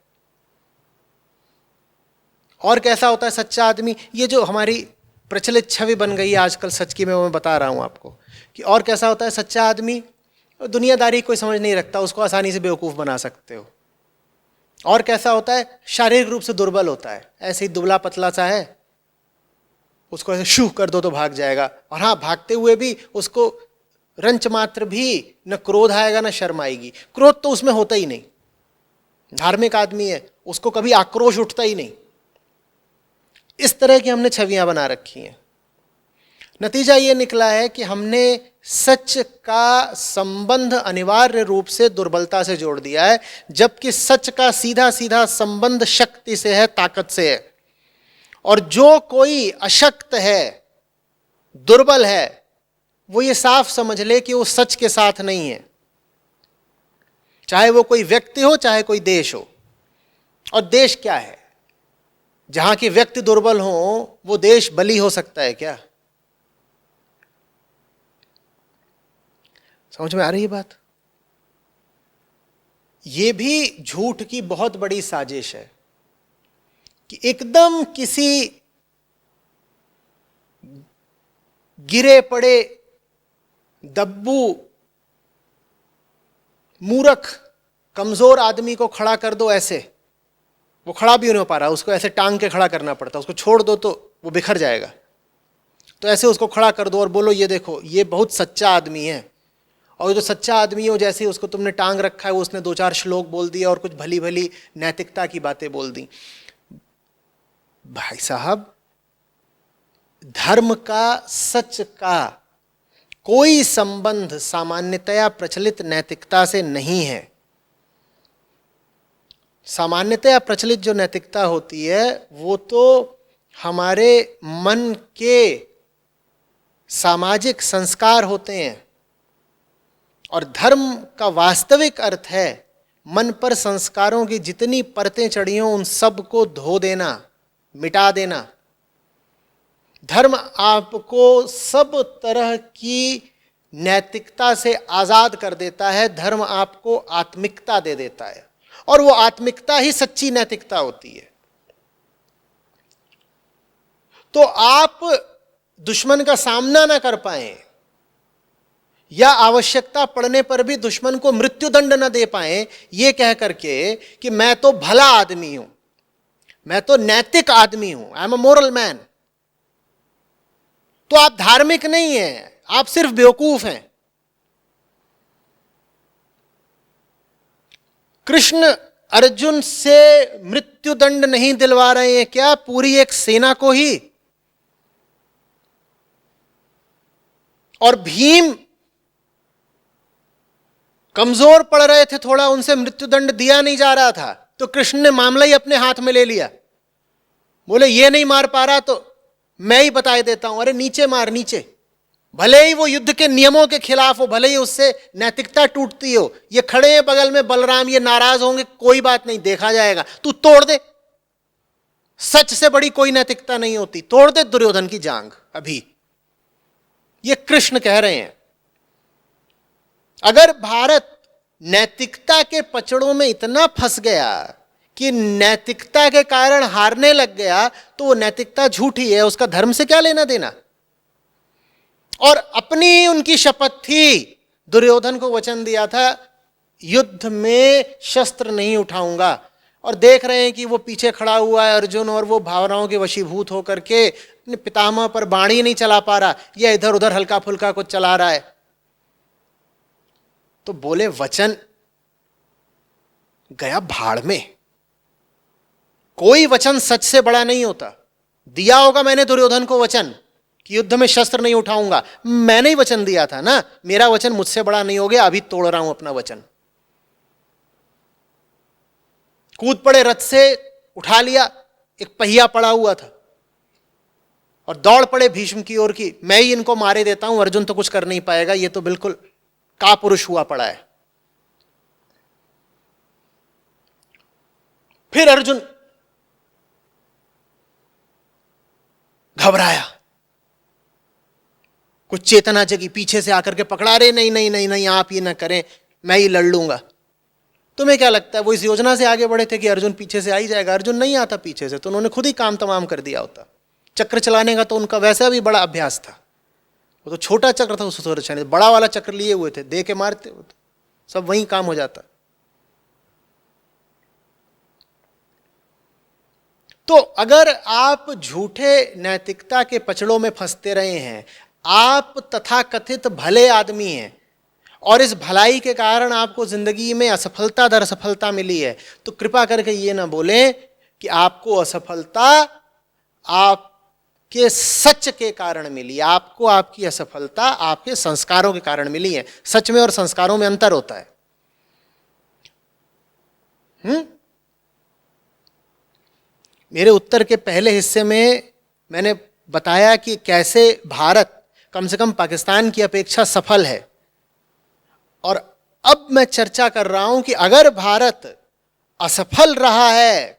और कैसा होता है सच्चा आदमी? ये जो हमारी प्रचलित छवि बन गई है आजकल सच की, मैं बता रहा हूं आपको कि और कैसा होता है सच्चा आदमी? दुनियादारी कोई समझ नहीं रखता, उसको आसानी से बेवकूफ़ बना सकते हो। और कैसा होता है? शारीरिक रूप से दुर्बल होता है, ऐसे ही दुबला पतला सा है, उसको ऐसे शू कर दो तो भाग जाएगा। और हाँ, भागते हुए भी उसको रंच मात्र भी न क्रोध आएगा न शर्म आएगी। क्रोध तो उसमें होता ही नहीं, धार्मिक आदमी है, उसको कभी आक्रोश उठता ही नहीं। इस तरह की हमने छवियां बना रखी हैं। नतीजा ये निकला है कि हमने सच का संबंध अनिवार्य रूप से दुर्बलता से जोड़ दिया है, जबकि सच का सीधा सीधा संबंध शक्ति से है, ताकत से है। और जो कोई अशक्त है, दुर्बल है, वो ये साफ समझ ले कि वो सच के साथ नहीं है, चाहे वो कोई व्यक्ति हो चाहे कोई देश हो। और देश क्या है? जहां की व्यक्ति दुर्बल हो वो देश बली हो सकता है क्या? समझ में आ रही है बात? ये भी झूठ की बहुत बड़ी साजिश है कि एकदम किसी गिरे पड़े दब्बू मूर्ख कमजोर आदमी को खड़ा कर दो, ऐसे वो खड़ा भी नहीं हो पा रहा, उसको ऐसे टांग के खड़ा करना पड़ता, उसको छोड़ दो तो वो बिखर जाएगा। तो ऐसे उसको खड़ा कर दो और बोलो ये देखो ये बहुत सच्चा आदमी है। और जो सच्चा आदमी हो, जैसे उसको तुमने टांग रखा है, वो उसने 2-4 श्लोक बोल दिया और कुछ भली भली नैतिकता की बातें बोल दी। भाई साहब, धर्म का, सच का कोई संबंध सामान्यतया प्रचलित नैतिकता से नहीं है। सामान्यतया प्रचलित जो नैतिकता होती है वो तो हमारे मन के सामाजिक संस्कार होते हैं, और धर्म का वास्तविक अर्थ है मन पर संस्कारों की जितनी परतें चढ़ी हों उन सब को धो देना, मिटा देना। धर्म आपको सब तरह की नैतिकता से आजाद कर देता है, धर्म आपको आत्मिकता दे देता है, और वो आत्मिकता ही सच्ची नैतिकता होती है। तो आप दुश्मन का सामना ना कर पाए या आवश्यकता पड़ने पर भी दुश्मन को मृत्युदंड न दे पाए, ये कह करके कि मैं तो भला आदमी हूं, मैं तो नैतिक आदमी हूं, I am a moral man, तो आप धार्मिक नहीं हैं, आप सिर्फ बेवकूफ हैं। कृष्ण अर्जुन से मृत्युदंड नहीं दिलवा रहे हैं क्या? पूरी एक सेना को ही। और भीम कमजोर पड़ रहे थे थोड़ा, उनसे मृत्युदंड दिया नहीं जा रहा था, तो कृष्ण ने मामला ही अपने हाथ में ले लिया। बोले ये नहीं मार पा रहा तो मैं ही बता देता हूं, अरे नीचे मार, नीचे। भले ही वो युद्ध के नियमों के खिलाफ हो, भले ही उससे नैतिकता टूटती हो, ये खड़े हैं बगल में बलराम, ये नाराज होंगे, कोई बात नहीं, देखा जाएगा, तू तोड़ दे। सच से बड़ी कोई नैतिकता नहीं होती, तोड़ दे दुर्योधन की जांग अभी। ये कृष्ण कह रहे हैं। अगर भारत नैतिकता के पचड़ों में इतना फंस गया कि नैतिकता के कारण हारने लग गया, तो वो नैतिकता झूठी है, उसका धर्म से क्या लेना देना। और अपनी उनकी शपथ थी, दुर्योधन को वचन दिया था युद्ध में शस्त्र नहीं उठाऊंगा, और देख रहे हैं कि वो पीछे खड़ा हुआ है अर्जुन, और वो भावनाओं के वशीभूत होकर के अपने पितामह पर बाणी नहीं चला पा रहा, या इधर उधर हल्का फुल्का कुछ चला रहा है। तो बोले वचन गया भाड़ में, कोई वचन सच से बड़ा नहीं होता। दिया होगा मैंने दुर्योधन को वचन कि युद्ध में शस्त्र नहीं उठाऊंगा। मैंने ही वचन दिया था ना, मेरा वचन मुझसे बड़ा नहीं हो गया, अभी तोड़ रहा हूं अपना वचन। कूद पड़े रथ से, उठा लिया, एक पहिया पड़ा हुआ था, और दौड़ पड़े भीष्म की ओर की, मैं ही इनको मारे देता हूं, अर्जुन तो कुछ कर नहीं पाएगा, ये तो बिल्कुल कापुरुष हुआ पड़ा है। फिर अर्जुन घबराया, कुछ चेतना जगी, पीछे से आकर के पकड़ा, रहे नहीं नहीं नहीं नहीं आप ये ना करें, मैं ही लड़ लूंगा। तुम्हें क्या लगता है वो इस योजना से आगे बढ़े थे कि अर्जुन पीछे से आ ही जाएगा? अर्जुन नहीं आता पीछे से, तो उन्होंने खुद ही काम तमाम कर दिया होता। चक्र चलाने का तो उनका वैसा भी बड़ा अभ्यास था, वो तो छोटा चक्र था उस सुदर्शन, बड़ा वाला चक्र लिए हुए थे, दे के मारते हो तो सब वहीं काम हो जाता। तो अगर आप झूठे नैतिकता के पचड़ों में फंसते रहे हैं, आप तथाकथित भले आदमी हैं, और इस भलाई के कारण आपको जिंदगी में असफलता दर असफलता मिली है, तो कृपा करके ये ना बोलें कि आपको असफलता आपके सच के कारण मिली। आपको आपकी असफलता आपके संस्कारों के कारण मिली है। सच में और संस्कारों में अंतर होता है। मेरे उत्तर के पहले हिस्से में मैंने बताया कि कैसे भारत कम से कम पाकिस्तान की अपेक्षा सफल है, और अब मैं चर्चा कर रहा हूं कि अगर भारत असफल रहा है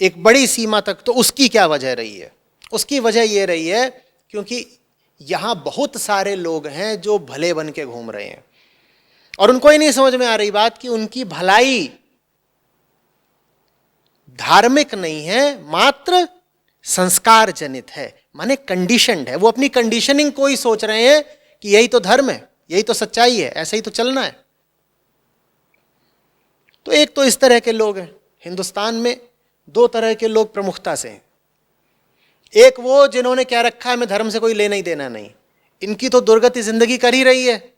एक बड़ी सीमा तक, तो उसकी क्या वजह रही है। उसकी वजह यह रही है क्योंकि यहां बहुत सारे लोग हैं जो भले बन के घूम रहे हैं, और उनको ही नहीं समझ में आ रही बात कि उनकी भलाई धार्मिक नहीं है, मात्र संस्कार जनित है, माने कंडीशनड है। वो अपनी कंडीशनिंग को ही सोच रहे हैं कि यही तो धर्म है, यही तो सच्चाई है, ऐसे ही तो चलना है। तो एक तो इस तरह के लोग हैं हिंदुस्तान में। दो तरह के लोग प्रमुखता से हैं। एक वो जिन्होंने क्या रखा है, मैं धर्म से कोई लेना ही देना नहीं, इनकी तो दुर्गति जिंदगी कर ही रही है,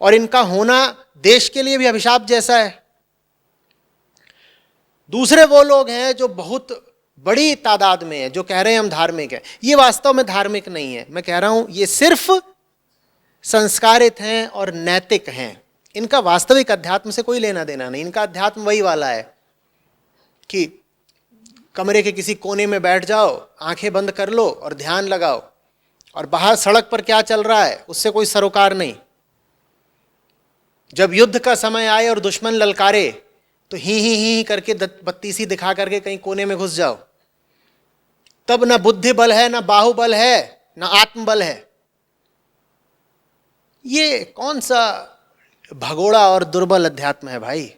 और इनका होना देश के लिए भी अभिशाप जैसा है। दूसरे वो लोग हैं जो बहुत बड़ी तादाद में है, जो कह रहे हैं हम धार्मिक हैं। ये वास्तव में धार्मिक नहीं है, मैं कह रहा हूं ये सिर्फ संस्कारित हैं और नैतिक हैं। इनका वास्तविक अध्यात्म से कोई लेना देना नहीं। इनका अध्यात्म वही वाला है कि कमरे के किसी कोने में बैठ जाओ, आंखें बंद कर लो और ध्यान लगाओ, और बाहर सड़क पर क्या चल रहा है उससे कोई सरोकार नहीं। जब युद्ध का समय आए और दुश्मन ललकारे तो ही करके बत्ती सी दिखा करके कहीं कोने में घुस जाओ। तब ना बुद्धि बल है, ना बाहुबल है, ना आत्मबल है। ये कौन सा भगोड़ा और दुर्बल अध्यात्म है भाई?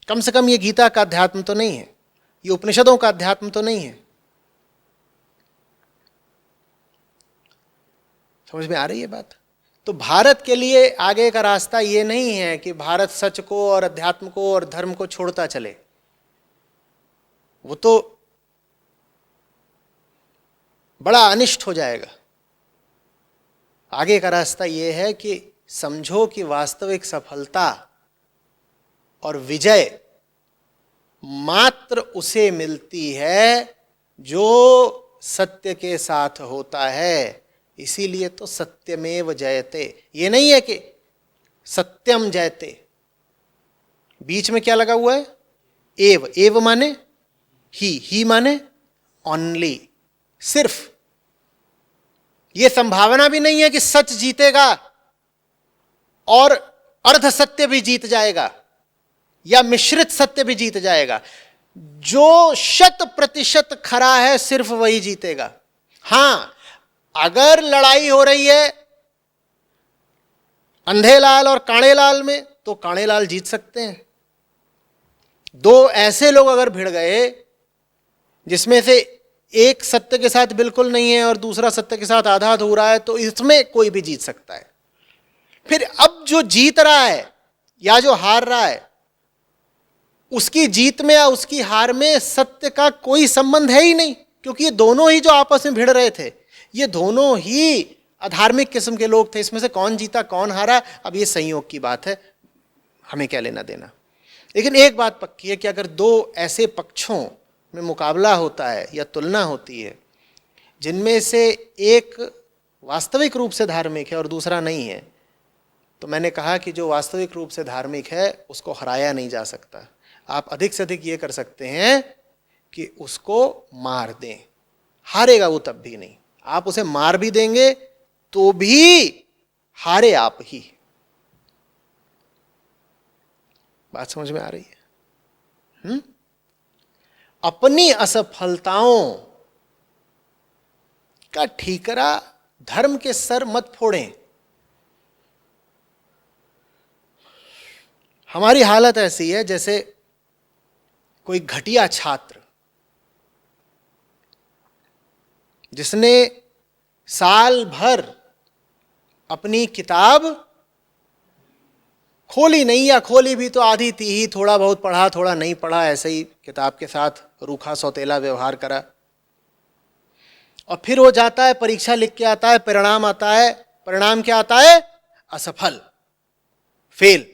कम से कम ये गीता का अध्यात्म तो नहीं है, ये उपनिषदों का अध्यात्म तो नहीं है। समझ में आ रही है बात? तो भारत के लिए आगे का रास्ता ये नहीं है कि भारत सच को और अध्यात्म को और धर्म को छोड़ता चले। वो तो बड़ा अनिष्ट हो जाएगा। आगे का रास्ता ये है कि समझो कि वास्तविक सफलता और विजय मात्र उसे मिलती है जो सत्य के साथ होता है। इसीलिए तो सत्यमेव जयते, ये नहीं है कि सत्यम जयते। बीच में क्या लगा हुआ है? एव। एव माने ही माने ओनली, सिर्फ। यह संभावना भी नहीं है कि सच जीतेगा और अर्ध सत्य भी जीत जाएगा या मिश्रित सत्य भी जीत जाएगा। जो 100% खरा है सिर्फ वही जीतेगा। हां, अगर लड़ाई हो रही है अंधेलाल और काणेलाल में, तो काणेलाल जीत सकते हैं। दो ऐसे लोग अगर भिड़ गए जिसमें से एक सत्य के साथ बिल्कुल नहीं है और दूसरा सत्य के साथ आधा अधूरा है, तो इसमें कोई भी जीत सकता है। फिर अब जो जीत रहा है या जो हार रहा है, उसकी जीत में या उसकी हार में सत्य का कोई संबंध है ही नहीं, क्योंकि ये दोनों ही जो आपस में भिड़ रहे थे, ये दोनों ही अधार्मिक किस्म के लोग थे। इसमें से कौन जीता कौन हारा, अब ये संयोग की बात है, हमें क्या लेना देना। लेकिन एक बात पक्की है कि अगर दो ऐसे पक्षों में मुकाबला होता है या तुलना होती है जिनमें से एक वास्तविक रूप से धार्मिक है और दूसरा नहीं है, तो मैंने कहा कि जो वास्तविक रूप से धार्मिक है उसको हराया नहीं जा सकता। आप अधिक से अधिक ये कर सकते हैं कि उसको मार दें, हारेगा वो तब भी नहीं। आप उसे मार भी देंगे तो भी हारे आप ही। बात समझ में आ रही है? अपनी असफलताओं का ठीकरा धर्म के सर मत फोड़ें। हमारी हालत ऐसी है जैसे कोई घटिया छात्र जिसने साल भर अपनी किताब खोली नहीं, या खोली भी तो आधी थी ही, थोड़ा बहुत पढ़ा थोड़ा नहीं पढ़ा, ऐसे ही किताब के साथ रूखा सौतेला व्यवहार करा, और फिर वो जाता है, परीक्षा लिख के आता है, परिणाम आता है, परिणाम क्या आता है? असफल, फेल।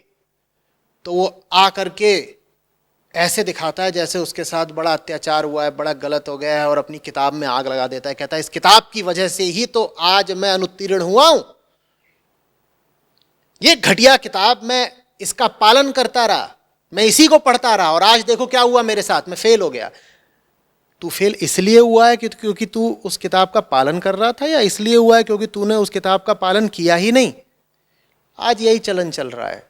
तो वो आ करके ऐसे दिखाता है जैसे उसके साथ बड़ा अत्याचार हुआ है, बड़ा गलत हो गया है, और अपनी किताब में आग लगा देता है। कहता है इस किताब की वजह से ही तो आज मैं अनुत्तीर्ण हुआ हूं, ये घटिया किताब, मैं इसका पालन करता रहा, मैं इसी को पढ़ता रहा, और आज देखो क्या हुआ मेरे साथ, मैं फेल हो गया। तू फेल इसलिए हुआ है क्योंकि तू उस किताब का पालन कर रहा था, या इसलिए हुआ है क्योंकि तूने उस किताब का पालन किया ही नहीं? आज यही चलन चल रहा है।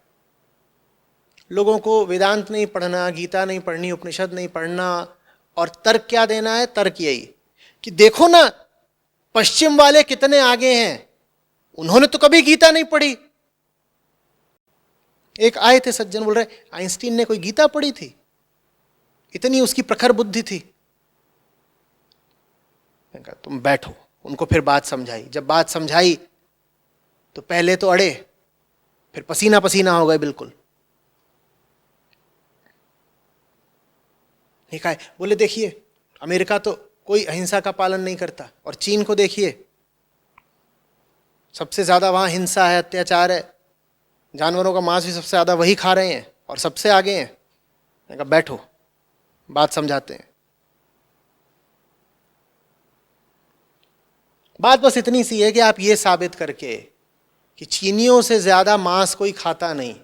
लोगों को वेदांत नहीं पढ़ना, गीता नहीं पढ़नी, उपनिषद नहीं पढ़ना, और तर्क क्या देना है? तर्क यही कि देखो ना पश्चिम वाले कितने आगे हैं, उन्होंने तो कभी गीता नहीं पढ़ी। एक आए थे सज्जन, बोल रहे आइंस्टीन ने कोई गीता पढ़ी थी? इतनी उसकी प्रखर बुद्धि थी। मैंने कहा तुम बैठो, उनको फिर बात समझाई। जब बात समझाई तो पहले तो अड़े, फिर पसीना पसीना हो गए बिल्कुल। नहीं कहा, बोले देखिए अमेरिका तो कोई अहिंसा का पालन नहीं करता, और चीन को देखिए सबसे ज्यादा वहां हिंसा है, अत्याचार है, जानवरों का मांस भी सबसे ज्यादा वही खा रहे हैं और सबसे आगे हैं। मैंने कहा बैठो, बात समझाते हैं। बात बस इतनी सी है कि आप ये साबित करके कि चीनियों से ज्यादा मांस कोई खाता नहीं,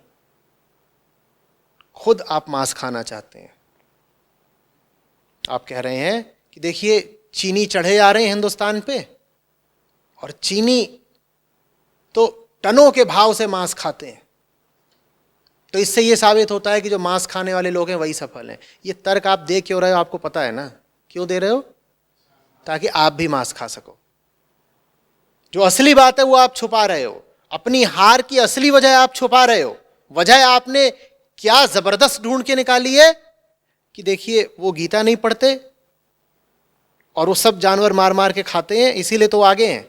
खुद आप मांस खाना चाहते हैं। आप कह रहे हैं कि देखिए चीनी चढ़े आ रहे हैं हिंदुस्तान पे, और चीनी तो टनों के भाव से मांस खाते हैं, तो इससे यह साबित होता है कि जो मांस खाने वाले लोग हैं वही सफल हैं। ये तर्क आप दे क्यों रहे हो? आपको पता है ना क्यों दे रहे हो? ताकि आप भी मांस खा सको। जो असली बात है वो आप छुपा रहे हो, अपनी हार की असली वजह आप छुपा रहे हो। वजह आपने क्या जबरदस्त ढूंढ के निकाली है कि देखिए वो गीता नहीं पढ़ते और वो सब जानवर मार मार के खाते हैं, इसीलिए तो आगे हैं।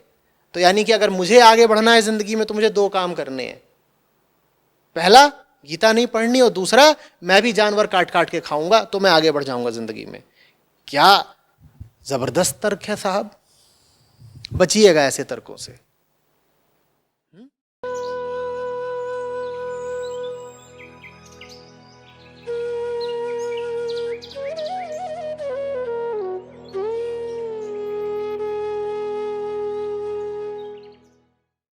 तो यानी कि अगर मुझे आगे बढ़ना है जिंदगी में तो मुझे दो काम करने हैं, पहला गीता नहीं पढ़नी, और दूसरा मैं भी जानवर काट काट के खाऊंगा तो मैं आगे बढ़ जाऊंगा जिंदगी में। क्या जबरदस्त तर्क है साहब, बचिएगा ऐसे तर्कों से।